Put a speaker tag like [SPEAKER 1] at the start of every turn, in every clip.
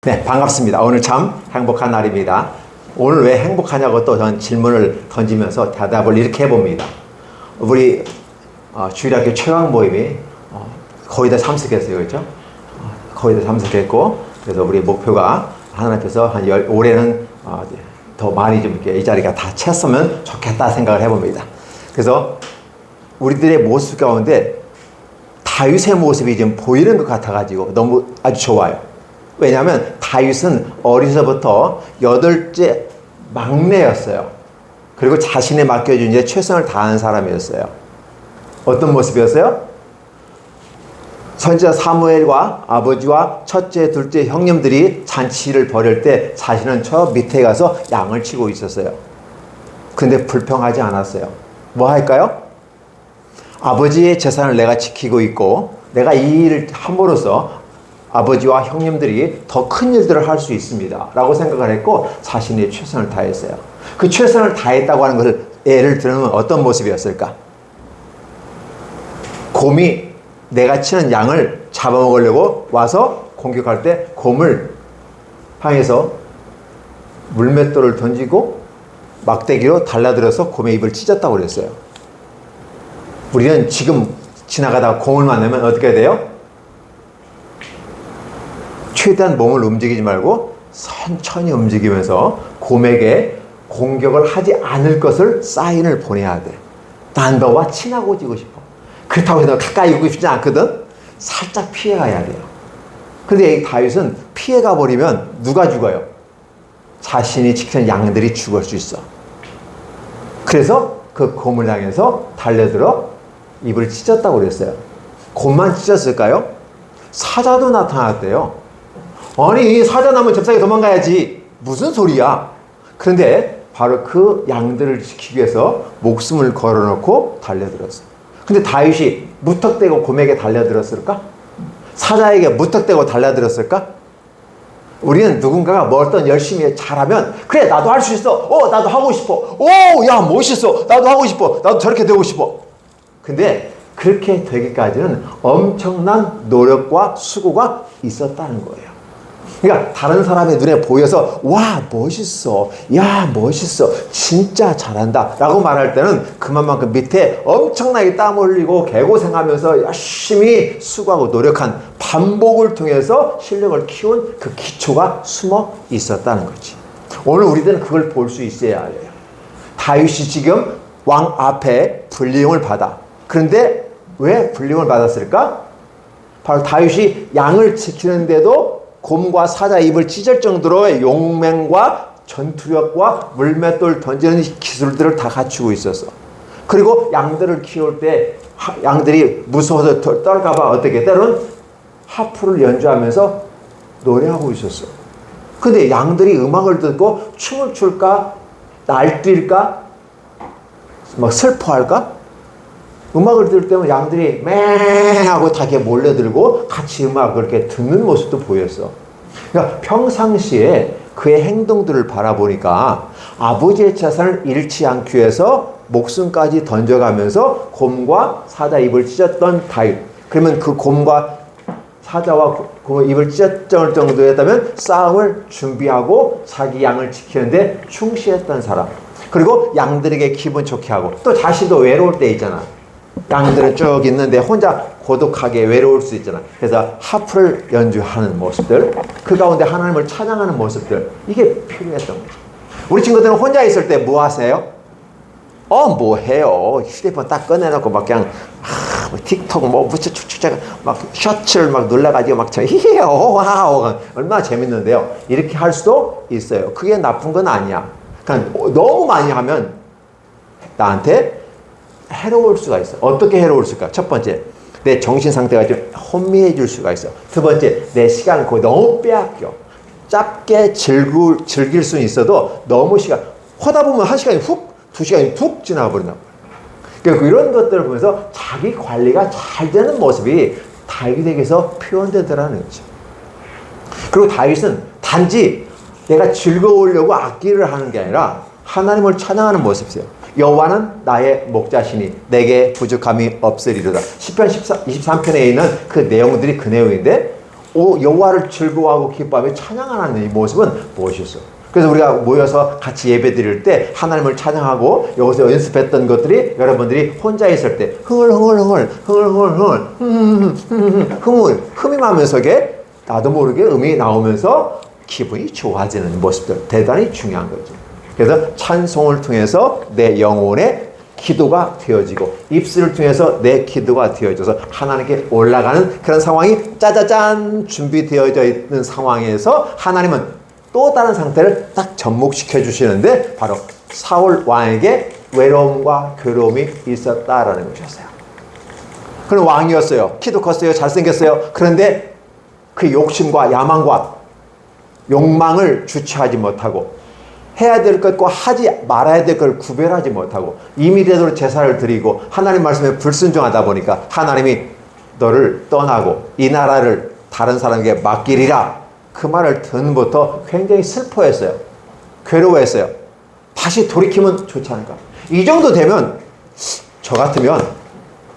[SPEAKER 1] 네, 반갑습니다. 오늘 참 행복한 날입니다. 오늘 왜 행복하냐고 또 저는 질문을 던지면서 대답을 이렇게 해봅니다. 우리 주일학교 최강 모임이 거의 다 참석했어요. 그렇죠? 거의 다 참석했고, 그래서 우리 목표가 하나님 앞에서 올해는 더 많이 좀 이렇게 이 자리가 다 찼으면 좋겠다 생각을 해봅니다. 그래서 우리들의 모습 가운데 다윗의 모습이 좀 보이는 것 같아가지고 너무 아주 좋아요. 왜냐하면 다윗은 어려서부터 8째 막내였어요. 그리고 자신에 맡겨준 일에 최선을 다하는 사람이었어요. 어떤 모습이었어요? 선지자 사무엘과 아버지와 첫째, 둘째 형님들이 잔치를 벌일 때 자신은 저 밑에 가서 양을 치고 있었어요. 근데 불평하지 않았어요. 뭐 할까요? 아버지의 재산을 내가 지키고 있고 내가 이 일을 함으로써 아버지와 형님들이 더 큰 일들을 할 수 있습니다 라고 생각을 했고 자신의 최선을 다했어요. 그 최선을 다했다고 하는 것을 예를 들면 어떤 모습이었을까? 곰이 내가 치는 양을 잡아먹으려고 와서 공격할 때 곰을 향해서 물맷돌을 던지고 막대기로 달라들어서 곰의 입을 찢었다고 그랬어요. 우리는 지금 지나가다가 곰을 만나면 어떻게 돼요? 최대한 몸을 움직이지 말고 천천히 움직이면서 곰에게 공격을 하지 않을 것을 사인을 보내야 돼. 난 너와 친하고 지고 싶어. 그렇다고 해서 가까이 오고 싶지 않거든. 살짝 피해가야 돼요. 근데 이 다윗은 피해가 버리면 누가 죽어요? 자신이 지키는 양들이 죽을 수 있어. 그래서 그 곰을 향해서 달려들어 입을 찢었다고 그랬어요. 곰만 찢었을까요? 사자도 나타났대요. 아니, 사자 나면 잽싸게 도망가야지. 무슨 소리야? 그런데 바로 그 양들을 지키기 위해서 목숨을 걸어놓고 달려들었어. 근데 다윗이 무턱대고 곰에게 달려들었을까? 사자에게 무턱대고 달려들었을까? 우리는 누군가가 뭐 어떤 열심히 잘하면 그래 나도 할 수 있어. 나도 하고 싶어. 야 멋있어. 나도 하고 싶어. 나도 저렇게 되고 싶어. 근데 그렇게 되기까지는 엄청난 노력과 수고가 있었다는 거예요. 그러니까 다른 사람의 눈에 보여서 와 멋있어, 야 멋있어, 진짜 잘한다 라고 말할 때는 그만큼 밑에 엄청나게 땀 흘리고 개고생하면서 열심히 수고하고 노력한 반복을 통해서 실력을 키운 그 기초가 숨어 있었다는 거지. 오늘 우리들은 그걸 볼 수 있어야 해요. 다윗이 지금 왕 앞에 불리움을 받아. 그런데 왜 불리움을 받았을까? 바로 다윗이 양을 지키는데도 곰과 사자 입을 찢을 정도로 용맹과 전투력과 물맷돌 던지는 기술들을 다 갖추고 있었어. 그리고 양들을 키울 때 양들이 무서워서 떨까봐 어떻게 때로는 하프를 연주하면서 노래하고 있었어. 근데 양들이 음악을 듣고 춤을 출까? 날뛸까? 막 슬퍼할까? 음악을 들을 때면 양들이 매 하고 다 이렇게 몰려들고 같이 음악을 이렇게 듣는 모습도 보였어. 그러니까 평상시에 그의 행동들을 바라보니까 아버지의 재산을 잃지 않기 위해서 목숨까지 던져가면서 곰과 사자 입을 찢었던 다윗. 그러면 그 곰과 사자와 곰의 입을 찢었을 정도였다면 싸움을 준비하고 자기 양을 지키는데 충실했던 사람. 그리고 양들에게 기분 좋게 하고 또 자신도 외로울 때 있잖아. 양들은 쭉 있는데 혼자 고독하게 외로울 수 있잖아. 그래서 하프를 연주하는 모습들, 그 가운데 하나님을 찬양하는 모습들, 이게 필요했던 거죠. 우리 친구들은 혼자 있을 때 뭐 하세요? 뭐 해요? 휴대폰 딱 꺼내놓고 막 그냥 뭐 틱톡 뭐 무척 막 셔츠를 막 눌러가지고 막 히히요 와우 얼마나 재밌는데요. 이렇게 할 수도 있어요. 그게 나쁜 건 아니야. 그냥 너무 많이 하면 나한테 해로울 수가 있어. 어떻게 해로울 수가? 첫 번째, 내 정신 상태가 좀 혼미해질 수가 있어. 두 번째, 내 시간을 거의 너무 빼앗겨. 짧게 즐길 수는 있어도 너무 하다 보면 한 시간이 두 시간이 훅 지나버린다. 그러니까 이런 것들을 보면서 자기 관리가 잘 되는 모습이 다윗에게서 표현되더라는 거죠. 그리고 다윗은 단지 내가 즐거우려고 악기를 하는 게 아니라 하나님을 찬양하는 모습이에요. 여호와는 나의 목자시니 내게 부족함이 없으리로다. 시편 23편에 있는 그 내용들이 그 내용인데 여호와를 즐거워하고 기뻐하며 찬양하는 이 모습은 무엇이었어? 그래서 우리가 모여서 같이 예배 드릴 때 하나님을 찬양하고 여기서 연습했던 것들이 여러분들이 혼자 있을 때 흠임하면서 이게 나도 모르게 음이 나오면서 기분이 좋아지는 모습들 대단히 중요한 거죠. 그래서 찬송을 통해서 내 영혼의 기도가 되어지고 입술을 통해서 내 기도가 되어져서 하나님께 올라가는 그런 상황이 짜자잔 준비되어져 있는 상황에서 하나님은 또 다른 상태를 딱 접목시켜 주시는데 바로 사울 왕에게 외로움과 괴로움이 있었다라는 것이었어요. 그는 왕이었어요. 키도 컸어요. 잘생겼어요. 그런데 그 욕심과 야망과 욕망을 주체하지 못하고 해야 될 것과 하지 말아야 될 걸 구별하지 못하고 임의대로 제사를 드리고 하나님 말씀에 불순종하다 보니까 하나님이 너를 떠나고 이 나라를 다른 사람에게 맡기리라 그 말을 듣는부터 굉장히 슬퍼했어요. 괴로워했어요. 다시 돌이키면 좋지 않을까. 이 정도 되면 저 같으면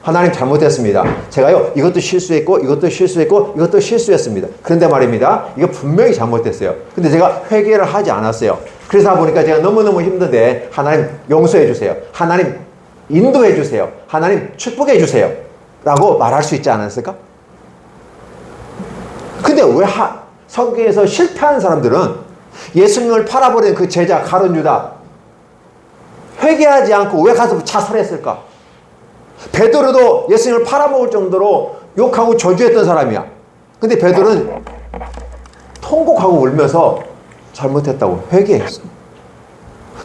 [SPEAKER 1] 하나님 잘못했습니다. 제가요 이것도 실수했고 이것도 실수했고 이것도 실수했습니다. 그런데 말입니다. 이거 분명히 잘못했어요. 근데 제가 회개를 하지 않았어요. 그러다 보니까 제가 너무너무 힘든데 하나님 용서해 주세요. 하나님 인도해 주세요. 하나님 축복해 주세요. 라고 말할 수 있지 않았을까? 근데 왜 성경에서 실패하는 사람들은 예수님을 팔아버린 그 제자 가룟 유다 회개하지 않고 왜 가서 자살했을까? 베드로도 예수님을 팔아먹을 정도로 욕하고 저주했던 사람이야. 근데 베드로는 통곡하고 울면서 잘못했다고 회개했어.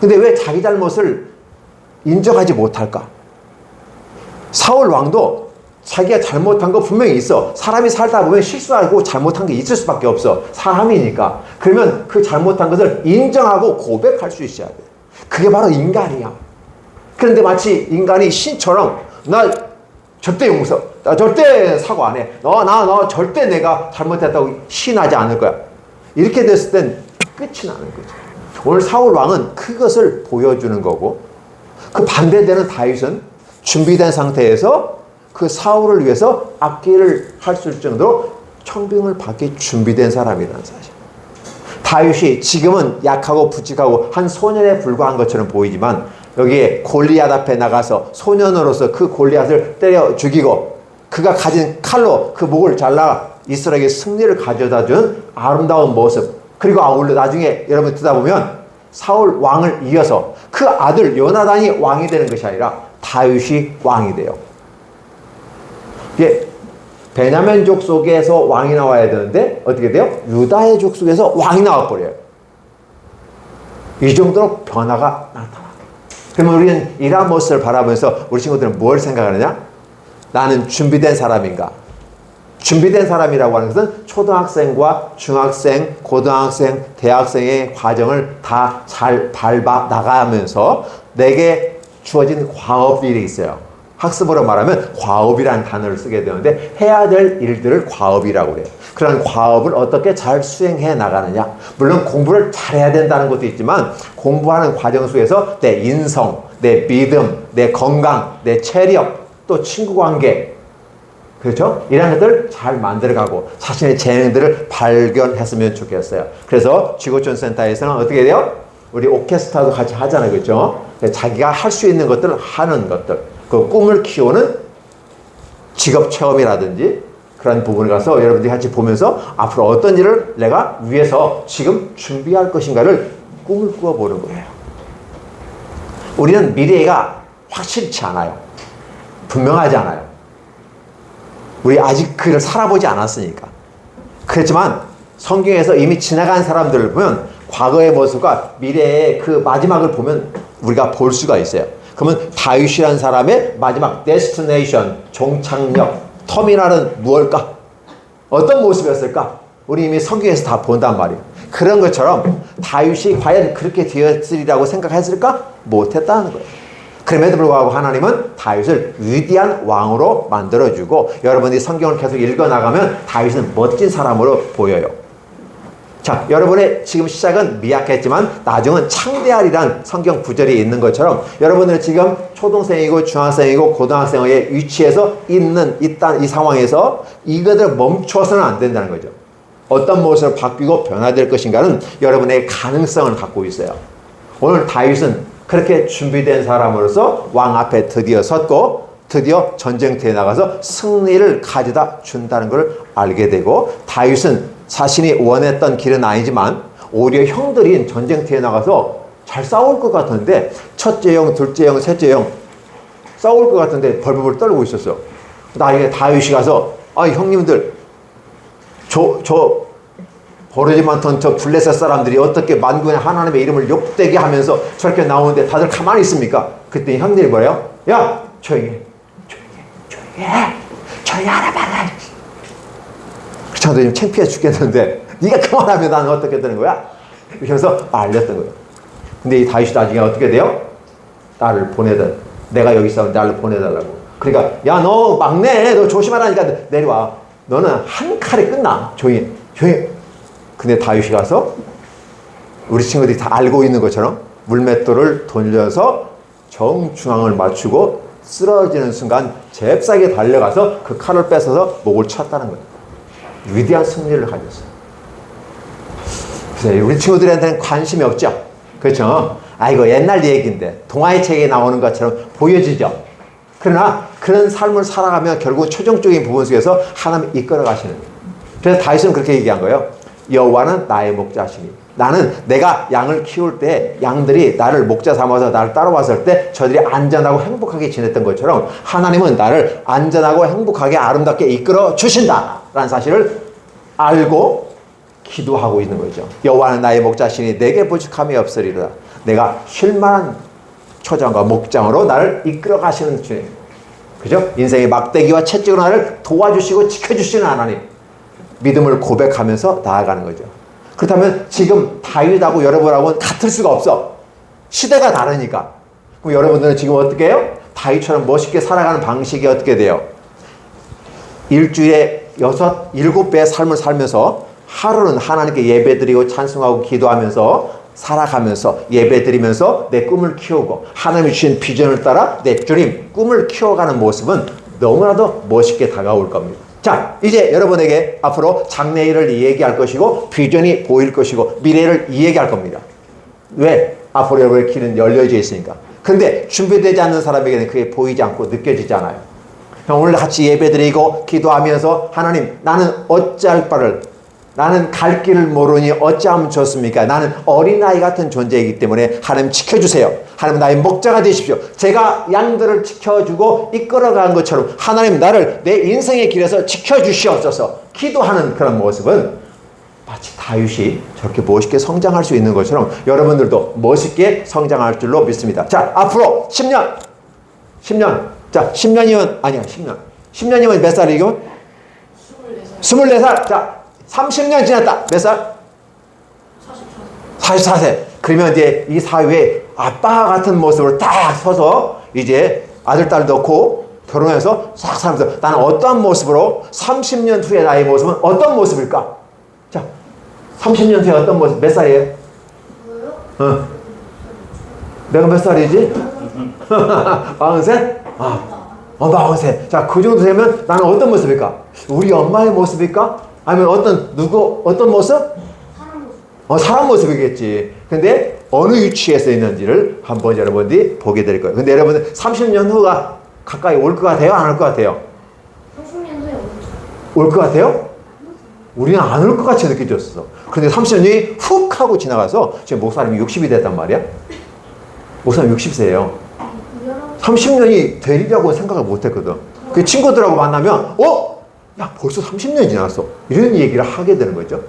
[SPEAKER 1] 근데 왜 자기 잘못을 인정하지 못할까? 사울 왕도 자기가 잘못한 거 분명히 있어. 사람이 살다 보면 실수하고 잘못한 게 있을 수밖에 없어. 사람이니까. 그러면 그 잘못한 것을 인정하고 고백할 수 있어야 돼. 그게 바로 인간이야. 그런데 마치 인간이 신처럼 나 절대 나 절대 사고 안 해. 너 절대 내가 잘못했다고 신하지 않을 거야. 이렇게 됐을 땐 끝이 나는 거죠. 오늘 사울 왕은 그것을 보여주는 거고 그 반대되는 다윗은 준비된 상태에서 그 사울을 위해서 악기를 할 수 있을 정도로 청빙을 받기 준비된 사람이라는 사실. 다윗이 지금은 약하고 부직하고 한 소년에 불과한 것처럼 보이지만 여기에 골리앗 앞에 나가서 소년으로서 그 골리앗을 때려 죽이고 그가 가진 칼로 그 목을 잘라 이스라엘에게 승리를 가져다 준 아름다운 모습. 그리고 아울러 나중에 여러분 듣다 보면 사울 왕을 이어서 그 아들 요나단이 왕이 되는 것이 아니라 다윗이 왕이 돼요. 이게 베냐민 족속에서 왕이 나와야 되는데 어떻게 돼요? 유다의 족속에서 왕이 나와버려요. 이 정도로 변화가 나타나요. 그러면 우리는 이러한 모습을 바라보면서 우리 친구들은 뭘 생각하느냐? 나는 준비된 사람인가? 준비된 사람이라고 하는 것은 초등학생과 중학생, 고등학생, 대학생의 과정을 다 잘 밟아 나가면서 내게 주어진 과업들이 있어요. 학습으로 말하면 과업이라는 단어를 쓰게 되는데 해야 될 일들을 과업이라고 그래요. 그런 과업을 어떻게 잘 수행해 나가느냐. 물론 공부를 잘해야 된다는 것도 있지만 공부하는 과정 속에서 내 인성, 내 믿음, 내 건강, 내 체력, 또 친구관계 그렇죠? 이런 것들을 잘 만들어가고 자신의 재능들을 발견했으면 좋겠어요. 그래서 지구촌 센터에서는 어떻게 돼요? 우리 오케스트라도 같이 하잖아요. 그렇죠? 자기가 할 수 있는 것들을 하는 것들 그 꿈을 키우는 직업 체험이라든지 그런 부분에 가서 여러분들이 같이 보면서 앞으로 어떤 일을 내가 위해서 지금 준비할 것인가를 꿈을 꾸어보는 거예요. 우리는 미래가 확실치 않아요. 분명하지 않아요. 우리 아직 그를 살아보지 않았으니까. 그렇지만 성경에서 이미 지나간 사람들을 보면 과거의 모습과 미래의 그 마지막을 보면 우리가 볼 수가 있어요. 그러면 다윗이라는 사람의 마지막 데스티네이션, 종착역, 터미널은 무엇일까? 어떤 모습이었을까? 우리 이미 성경에서 다 본단 말이에요. 그런 것처럼 다윗이 과연 그렇게 되었으리라고 생각했을까? 못했다는 거예요. 그럼에도 불구하고 하나님은 다윗을 위대한 왕으로 만들어주고 여러분이 성경을 계속 읽어나가면 다윗은 멋진 사람으로 보여요. 자, 여러분의 지금 시작은 미약했지만 나중은 창대하리란 성경 구절이 있는 것처럼 여러분들은 지금 초등생이고 중학생이고 고등학생의 위치에서 있다 이 상황에서 이것을 멈춰서는 안 된다는 거죠. 어떤 모습을 바뀌고 변화될 것인가는 여러분의 가능성을 갖고 있어요. 오늘 다윗은 그렇게 준비된 사람으로서 왕 앞에 드디어 섰고 드디어 전쟁터에 나가서 승리를 가져다 준다는 걸 알게 되고 다윗은 자신이 원했던 길은 아니지만 오히려 형들인 전쟁터에 나가서 잘 싸울 것 같은데 첫째 형, 둘째 형, 셋째 형 싸울 것 같은데 벌벌 떨고 있었어. 나중에 다윗이 가서 형님들 저 버르지 많던 저 블레셋 사람들이 어떻게 만군의 하나님의 이름을 욕되게 하면서 저렇게 나오는데 다들 가만히 있습니까? 그때 형들이 뭐래요? 야 조용히 알아봐라. 그렇잖아. 지금 창피해 죽겠는데 네가 그만하면 나는 어떻게 되는 거야? 그래서 알렸던 거예요. 근데 이 다윗이 나중에 어떻게 돼요? 나를 내가 여기 있으면 나를 보내달라고. 그러니까 야 너 막내 너 조심하라니까 내려와. 너는 한 칼에 끝나. 조용히. 근데 다윗이 가서 우리 친구들이 다 알고 있는 것처럼 물맷돌을 돌려서 정중앙을 맞추고 쓰러지는 순간 잽싸게 달려가서 그 칼을 뺏어서 목을 쳤다는 거예요. 위대한 승리를 가졌어요. 그래서 우리 친구들한테는 관심이 없죠. 그렇죠? 이거 옛날 얘기인데 동화의 책에 나오는 것처럼 보여지죠. 그러나 그런 삶을 살아가면 결국 최종적인 부분 속에서 하나님 이끌어 가시는 거예요. 그래서 다윗은 그렇게 얘기한 거예요. 여호와는 나의 목자시니 나는 내가 양을 키울 때 양들이 나를 목자 삼아서 나를 따라왔을 때 저들이 안전하고 행복하게 지냈던 것처럼 하나님은 나를 안전하고 행복하게 아름답게 이끌어 주신다라는 사실을 알고 기도하고 있는 거죠. 여호와는 나의 목자시니 내게 부족함이 없으리로다. 내가 쉴만한 초장과 목장으로 나를 이끌어 가시는 주님. 그죠? 인생의 막대기와 채찍으로 나를 도와주시고 지켜주시는 하나님. 믿음을 고백하면서 나아가는 거죠. 그렇다면 지금 다윗하고 여러분하고는 같을 수가 없어. 시대가 다르니까. 그럼 여러분들은 지금 어떻게 해요? 다윗처럼 멋있게 살아가는 방식이 어떻게 돼요? 일주일에 7배의 삶을 살면서 하루는 하나님께 예배드리고 찬송하고 기도하면서 살아가면서 예배드리면서 내 꿈을 키우고 하나님이 주신 비전을 따라 내 주님 꿈을 키워가는 모습은 너무나도 멋있게 다가올 겁니다. 자, 이제 여러분에게 앞으로 장래일을 얘기할 것이고 비전이 보일 것이고 미래를 얘기할 겁니다. 왜? 앞으로 여러분의 길은 열려져 있으니까. 그런데 준비되지 않는 사람에게는 그게 보이지 않고 느껴지지 않아요. 오늘 같이 예배드리고 기도하면서 하나님 나는 어찌할 바를 나는 갈 길을 모르니 어찌하면 좋습니까? 나는 어린아이 같은 존재이기 때문에 하나님 지켜주세요. 하나님 나의 목자가 되십시오. 제가 양들을 지켜주고 이끌어간 것처럼 하나님 나를 내 인생의 길에서 지켜주시옵소서 기도하는 그런 모습은 마치 다윗이 저렇게 멋있게 성장할 수 있는 것처럼 여러분들도 멋있게 성장할 줄로 믿습니다. 자, 앞으로 10년. 자, 10년이면 아니야 10년이면 몇 살이고? 24살. 자, 30년 지났다. 몇 살? 44세. 그러면 이제 이 사회에 아빠 같은 모습으로 딱 서서 이제 아들, 딸 넣고 결혼해서 싹 살면서 나는 어떠한 모습으로 30년 후의 나의 모습은 어떤 모습일까? 자, 30년 후에 어떤 모습? 몇 살이에요? 내가 몇 살이지? 43? 43. 자, 그 정도 되면 나는 어떤 모습일까? 우리 엄마의 모습일까? 아니면 어떤 모습? 사람 모습이겠지. 근데 어느 위치에서 있는지를 한번 여러분들이 보게 될 거예요. 근데 여러분들 30년 후가 가까이 올 것 같아요? 안 올 것 같아요?
[SPEAKER 2] 30년 후에
[SPEAKER 1] 올 것 같아요? 우리는 안 올 것 같이 느껴졌어. 근데 30년이 훅 하고 지나가서 지금 목사님이 60이 됐단 말이야? 목사님 60세예요. 30년이 되리라고 생각을 못 했거든. 그 친구들하고 만나면, 야, 벌써 30년이 지났어. 이런 얘기를 하게 되는 거죠.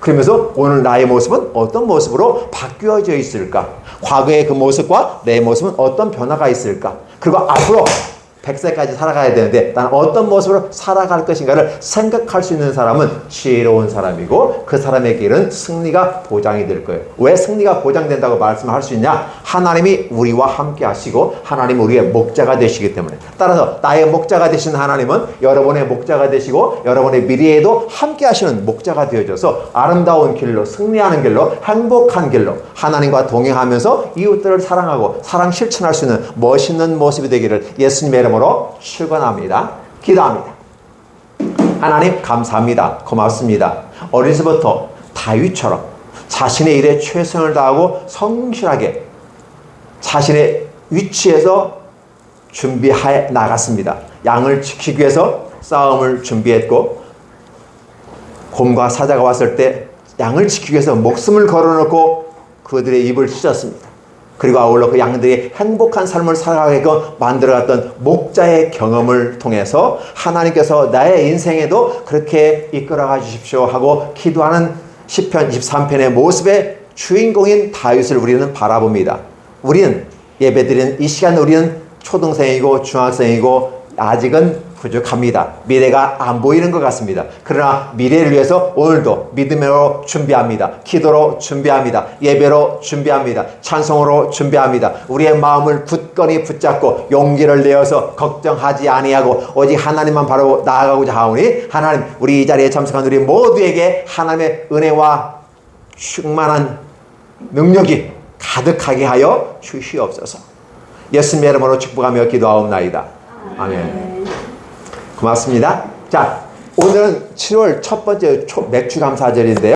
[SPEAKER 1] 그러면서 오늘 나의 모습은 어떤 모습으로 바뀌어져 있을까? 과거의 그 모습과 내 모습은 어떤 변화가 있을까? 그리고 앞으로 100세까지 살아가야 되는데 난 어떤 모습으로 살아갈 것인가를 생각할 수 있는 사람은 지혜로운 사람이고 그 사람의 길은 승리가 보장이 될 거예요. 왜 승리가 보장된다고 말씀할 수 있냐? 하나님이 우리와 함께 하시고 하나님은 우리의 목자가 되시기 때문에. 따라서 나의 목자가 되신 하나님은 여러분의 목자가 되시고 여러분의 미래에도 함께 하시는 목자가 되어져서 아름다운 길로, 승리하는 길로, 행복한 길로 하나님과 동행하면서 이웃들을 사랑하고 사랑 실천할 수 있는 멋있는 모습이 되기를 예수님의 이름으로 축원합니다. 기도합니다. 하나님 감사합니다. 고맙습니다. 어려서부터 다윗처럼 자신의 일에 최선을 다하고 성실하게 자신의 위치에서 준비해 나갔습니다. 양을 지키기 위해서 싸움을 준비했고 곰과 사자가 왔을 때 양을 지키기 위해서 목숨을 걸어놓고 그들의 입을 찢었습니다. 그리고 아울러 그 양들이 행복한 삶을 살아가게끔 만들어갔던 목자의 경험을 통해서 하나님께서 나의 인생에도 그렇게 이끌어가 주십시오 하고 기도하는 시편 23편의 모습의 주인공인 다윗을 우리는 바라봅니다. 우리는 예배드리는 이 시간 우리는 초등생이고 중학생이고 아직은 부족합니다. 미래가 안 보이는 것 같습니다. 그러나 미래를 위해서 오늘도 믿음으로 준비합니다. 기도로 준비합니다. 예배로 준비합니다. 찬송으로 준비합니다. 우리의 마음을 굳건히 붙잡고 용기를 내어서 걱정하지 아니하고 오직 하나님만 바라보고 나아가고자 하오니 하나님 우리 이 자리에 참석한 우리 모두에게 하나님의 은혜와 충만한 능력이 가득하게 하여 주시옵소서. 예수님의 이름으로 축복하며 기도하옵나이다. 아멘. 고맙습니다. 자, 오늘은 7월 첫 번째 맥주 감사절인데요.